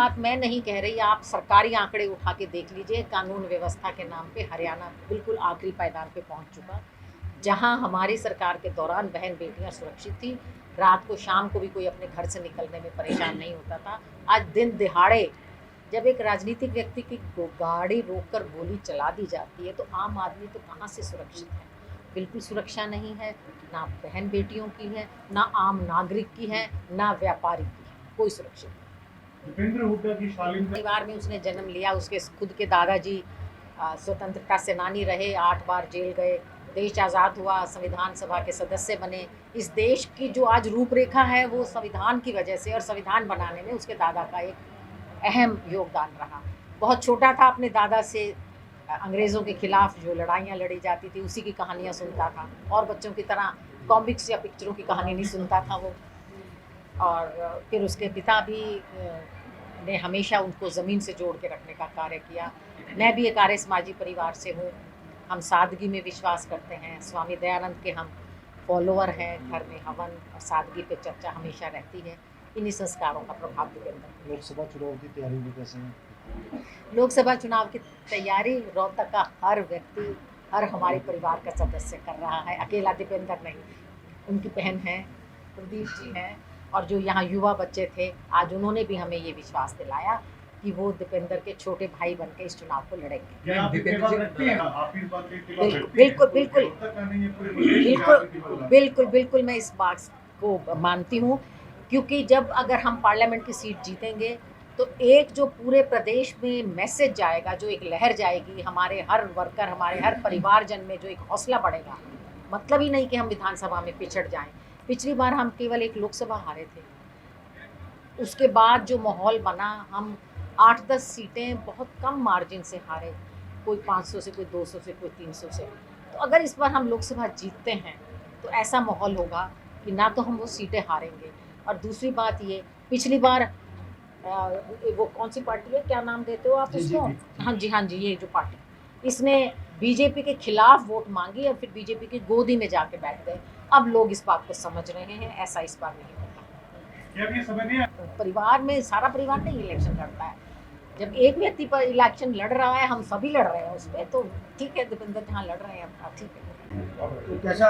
बात मैं नहीं कह रही, आप सरकारी आंकड़े उठा के देख लीजिए। कानून व्यवस्था के नाम पे हरियाणा बिल्कुल आखिरी पायदान पे पहुंच चुका। जहां हमारी सरकार के दौरान बहन बेटियां सुरक्षित थी, रात को शाम को भी कोई अपने घर से निकलने में परेशान नहीं होता था, आज दिन दिहाड़े जब एक राजनीतिक व्यक्ति की गाड़ी रोककर गोली चला दी जाती है तो आम आदमी तो कहाँ से सुरक्षित है? बिल्कुल सुरक्षा नहीं है, ना बहन बेटियों की है, ना आम नागरिक की है, ना व्यापारी की है, कोई सुरक्षित नहीं। दीपेंद्र हुड्डा की शालीन परिवार में उसने जन्म लिया, उसके खुद के दादाजी स्वतंत्रता सेनानी रहे, 8 बार जेल गए, देश आज़ाद हुआ, संविधान सभा के सदस्य बने। इस देश की जो आज रूपरेखा है वो संविधान की वजह से, और संविधान बनाने में उसके दादा का एक अहम योगदान रहा। बहुत छोटा था, अपने दादा से अंग्रेज़ों के खिलाफ जो लड़ाइयाँ लड़ी जाती थी उसी की कहानियाँ सुनता था, और बच्चों की तरह कॉमिक्स या पिक्चरों की कहानी नहीं सुनता था वो। और फिर उसके पिता भी ने हमेशा उनको ज़मीन से जोड़ के रखने का कार्य किया। मैं भी एक आर्य समाजी परिवार से हूँ। हम सादगी में विश्वास करते हैं, स्वामी दयानंद के हम फॉलोअर हैं। घर में हवन और सादगी पे चर्चा हमेशा रहती है। इन्हीं संस्कारों का प्रभाव दीपेंद्र। लोकसभा चुनाव की तैयारी भी कैसे है? लोकसभा चुनाव की तैयारी रोहतक का हर व्यक्ति, हर हमारे परिवार का सदस्य कर रहा है, अकेला दीपेंद्र नहीं। उनकी बहन है, प्रदीप जी हैं, और जो यहाँ युवा बच्चे थे, आज उन्होंने भी हमें ये विश्वास दिलाया कि वो दीपेंद्र के छोटे भाई बन के इस चुनाव को लड़ेंगे। बिल्कुल बिल्कुल बिल्कुल बिल्कुल बिल्कुल मैं इस बात को मानती हूँ, क्योंकि जब अगर हम पार्लियामेंट की सीट जीतेंगे तो एक जो पूरे प्रदेश में मैसेज जाएगा, जो एक लहर जाएगी, हमारे हर वर्कर, हमारे हर परिवारजन में जो एक हौसला बढ़ेगा। मतलब ही नहीं कि हम विधानसभा में पिछड़ जाएं। पिछली बार हम केवल एक लोकसभा हारे थे, उसके बाद जो माहौल बना, हम 8-10 सीटें बहुत कम मार्जिन से हारे, कोई 500 से, कोई 200 से, कोई 300 से। तो अगर इस बार हम लोकसभा जीतते हैं तो ऐसा माहौल होगा कि ना तो हम वो सीटें हारेंगे, और दूसरी बात ये, पिछली बार वो कौन सी पार्टी है, क्या नाम देते हो आप उसको? हाँ जी, ये जो पार्टी, इसने बीजेपी के खिलाफ वोट मांगी और फिर बीजेपी की गोदी में जाके बैठ गए। अब लोग इस बात को समझ रहे हैं, ऐसा इस बार नहीं होता। ये समय नहीं है। परिवार में सारा परिवार नहीं इलेक्शन लड़ता है। जब एक व्यक्ति पर इलेक्शन लड़ रहा है, हम सभी लड़ रहे हैं उस पर, तो ठीक है, दीपेंद्र जहाँ लड़ रहे हैं अपना, ठीक है। तो कैसा,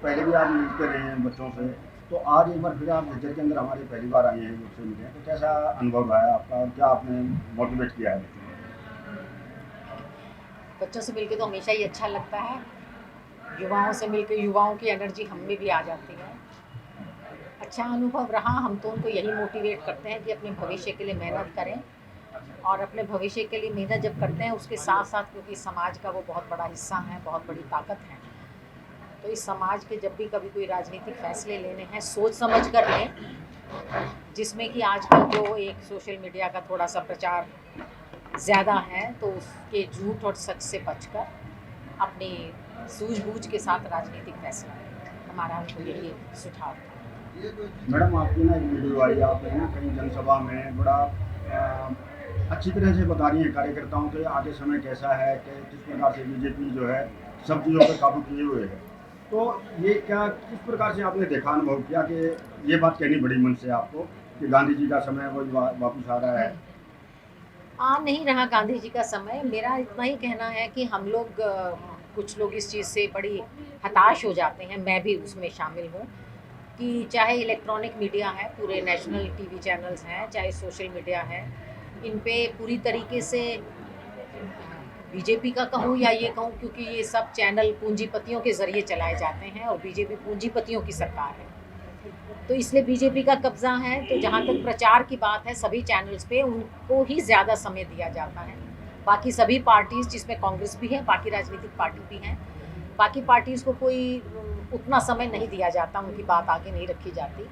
पहले भी आप मिलते रहे हैं बच्चों से, तो आज एक बार फिर आप झज्जर के अंदर हमारे पहली बार आए हैं, मुझसे मिले हैं, तो कैसा अनुभव रहा है आपका और क्या आपने मोटिवेट किया है? बच्चों से मिलके तो हमेशा ही अच्छा लगता है। युवाओं से मिलके युवाओं की एनर्जी हम में भी आ जाती है। अच्छा अनुभव रहा। हम तो उनको यही मोटिवेट करते हैं कि अपने भविष्य के लिए मेहनत करें, और अपने भविष्य के लिए मेहनत जब करते हैं उसके साथ साथ, क्योंकि समाज का वो बहुत बड़ा हिस्सा है, बहुत बड़ी ताकत है, तो इस समाज के जब भी कभी कोई राजनीतिक फैसले लेने हैं सोच समझ कर लें, जिसमें कि आजकल जो एक सोशल मीडिया का थोड़ा सा प्रचार ज़्यादा है, तो उसके झूठ और सच से बचकर अपनी सूझबूझ के साथ राजनीतिक फैसला लें। हमारा उनको यही सुझाव है। मैडम, आपकी ना एक वीडियो आई, आप ना कहीं जनसभा में बड़ा अच्छी तरह से बता रही हैं कार्यकर्ताओं के आगे समय कैसा है, कि किस प्रकार से बीजेपी जो है सब चीज़ों पर काबू किए हुए है। तो ये क्या, किस प्रकार से आपने देखा, अनुभव किया कि ये बात कहनी बड़ी मन से आपको कि गांधी जी का समय वो वापस आ रहा है? आ नहीं रहा गांधी जी का समय। मेरा इतना ही कहना है कि हम लोग कुछ लोग इस चीज़ से बड़ी हताश हो जाते हैं, मैं भी उसमें शामिल हूँ, कि चाहे इलेक्ट्रॉनिक मीडिया है, पूरे नेशनल टीवी चैनल्स हैं, चाहे सोशल मीडिया है, इन पे पूरी तरीके से बीजेपी का कहूँ या ये कहूँ, क्योंकि ये सब चैनल पूंजीपतियों के ज़रिए चलाए जाते हैं और बीजेपी पूंजीपतियों की सरकार है, तो इसलिए बीजेपी का कब्जा है। तो जहाँ तक प्रचार की बात है, सभी चैनल्स पे उनको ही ज़्यादा समय दिया जाता है। बाकी सभी पार्टीज़, जिसमें कांग्रेस भी है, बाकी राजनीतिक पार्टी भी हैं, बाकी पार्टीज़ को कोई उतना समय नहीं दिया जाता, उनकी बात आगे नहीं रखी जाती।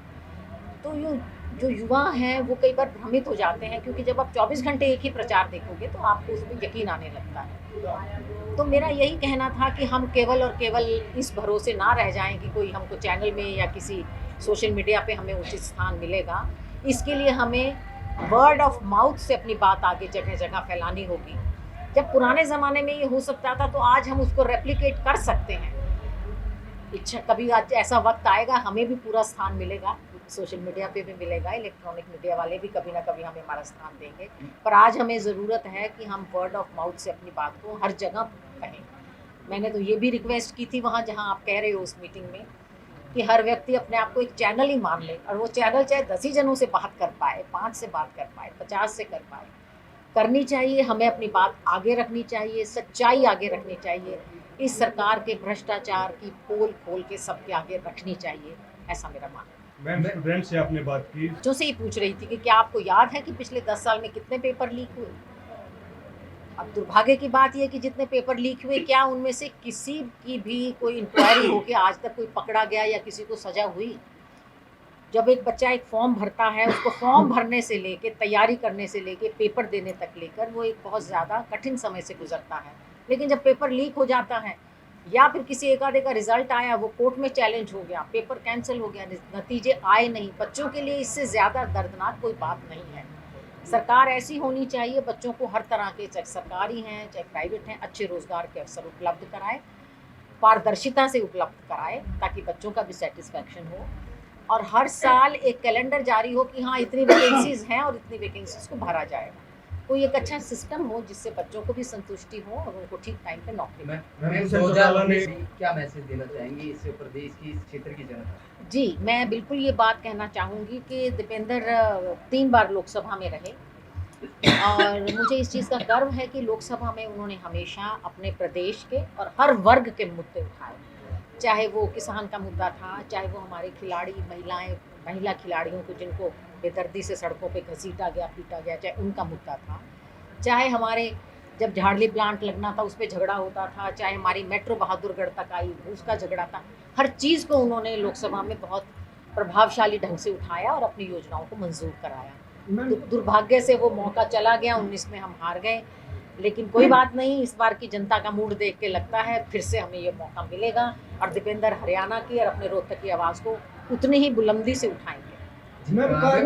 तो ये जो युवा हैं वो कई बार भ्रमित हो जाते हैं, क्योंकि जब आप 24 घंटे एक ही प्रचार देखोगे तो आपको उसमें यकीन आने लगता है। तो मेरा यही कहना था कि हम केवल और केवल इस भरोसे ना रह जाएं कि कोई हमको चैनल में या किसी सोशल मीडिया पे हमें उचित स्थान मिलेगा। इसके लिए हमें वर्ड ऑफ माउथ से अपनी बात आगे जगह जगह फैलानी होगी। जब पुराने ज़माने में ये हो सकता था, तो आज हम उसको रेप्लिकेट कर सकते हैं। इच्छा कभी आज ऐसा वक्त आएगा, हमें भी पूरा स्थान मिलेगा, सोशल मीडिया पे भी मिलेगा, इलेक्ट्रॉनिक मीडिया वाले भी कभी ना कभी हमें हमारा स्थान देंगे। पर आज हमें ज़रूरत है कि हम वर्ड ऑफ माउथ से अपनी बात को हर जगह कहें। मैंने तो ये भी रिक्वेस्ट की थी वहाँ जहाँ आप कह रहे हो उस मीटिंग में कि हर व्यक्ति अपने आप को एक चैनल ही मान ले, और वो चैनल चाहे 10 ही जनों से बात कर पाए, 5 से बात कर पाए, 50 से कर पाए, करनी चाहिए। हमें अपनी बात आगे रखनी चाहिए, सच्चाई आगे रखनी चाहिए। इस सरकार के भ्रष्टाचार की पोल खोल के सबके आगे रखनी चाहिए, ऐसा मेरा मानना है। मैम स्टूडेंट से आपने बात की, बच्चों से ही पूछ रही थी कि क्या आपको याद है कि पिछले 10 साल में कितने पेपर लीक हुए। अब दुर्भाग्य की बात यह कि जितने पेपर लीक हुए, क्या उनमें से किसी की भी कोई इंक्वायरी हो के आज तक कोई पकड़ा गया या किसी को सजा हुई। जब एक बच्चा एक फॉर्म भरता है, उसको फॉर्म भरने से लेके तैयारी करने से लेके पेपर देने तक लेकर वो एक बहुत ज़्यादा कठिन समय से गुजरता है। लेकिन जब पेपर लीक हो जाता है या फिर किसी एक आधे का रिजल्ट आया, वो कोर्ट में चैलेंज हो गया, पेपर कैंसिल हो गया, नतीजे आए नहीं, बच्चों के लिए इससे ज़्यादा दर्दनाक कोई बात नहीं है। सरकार ऐसी होनी चाहिए, बच्चों को हर तरह के, चाहे सरकारी हैं चाहे प्राइवेट हैं, अच्छे रोज़गार के अवसर उपलब्ध कराए, पारदर्शिता से उपलब्ध कराए, ताकि बच्चों का भी सेटिस्फैक्शन हो। और हर साल एक कैलेंडर जारी हो कि हाँ इतनी वैकेंसीज़ हैं और इतनी वैकेंसीज़ को भरा जाएगा। कोई एक अच्छा सिस्टम हो जिससे बच्चों को भी संतुष्टि हो और उनको ठीक टाइम पे नौकरी मिले। मैं भूषण 2019 क्या मैसेज देना चाहेंगी इस प्रदेश की, इस क्षेत्र की जनता? जी, मैं बिल्कुल ये बात कहना चाहूँगी कि दीपेंद्र 3 बार लोकसभा में रहे और मुझे इस चीज़ का गर्व है कि लोकसभा में उन्होंने हमेशा अपने प्रदेश के और हर वर्ग के मुद्दे उठाए। चाहे वो किसान का मुद्दा था, चाहे वो हमारे खिलाड़ी महिला खिलाड़ियों को जिनको बेदर्दी से सड़कों पे घसीटा गया, पीटा गया, चाहे उनका मुद्दा था, चाहे हमारे जब झाड़ली प्लांट लगना था उस पर झगड़ा होता था, चाहे हमारी मेट्रो बहादुरगढ़ तक आई उसका झगड़ा था। हर चीज़ को उन्होंने लोकसभा में बहुत प्रभावशाली ढंग से उठाया और अपनी योजनाओं को मंजूर कराया। दुर्भाग्य से वो मौका चला गया, 19 में हम हार गए, लेकिन कोई बात नहीं, इस बार की जनता का मूड देख के लगता है फिर से हमें ये मौका मिलेगा और दीपेंद्र हरियाणा की और अपने रोहतक की आवाज़ को उतनी ही बुलंदी से उठाएंगे। मैम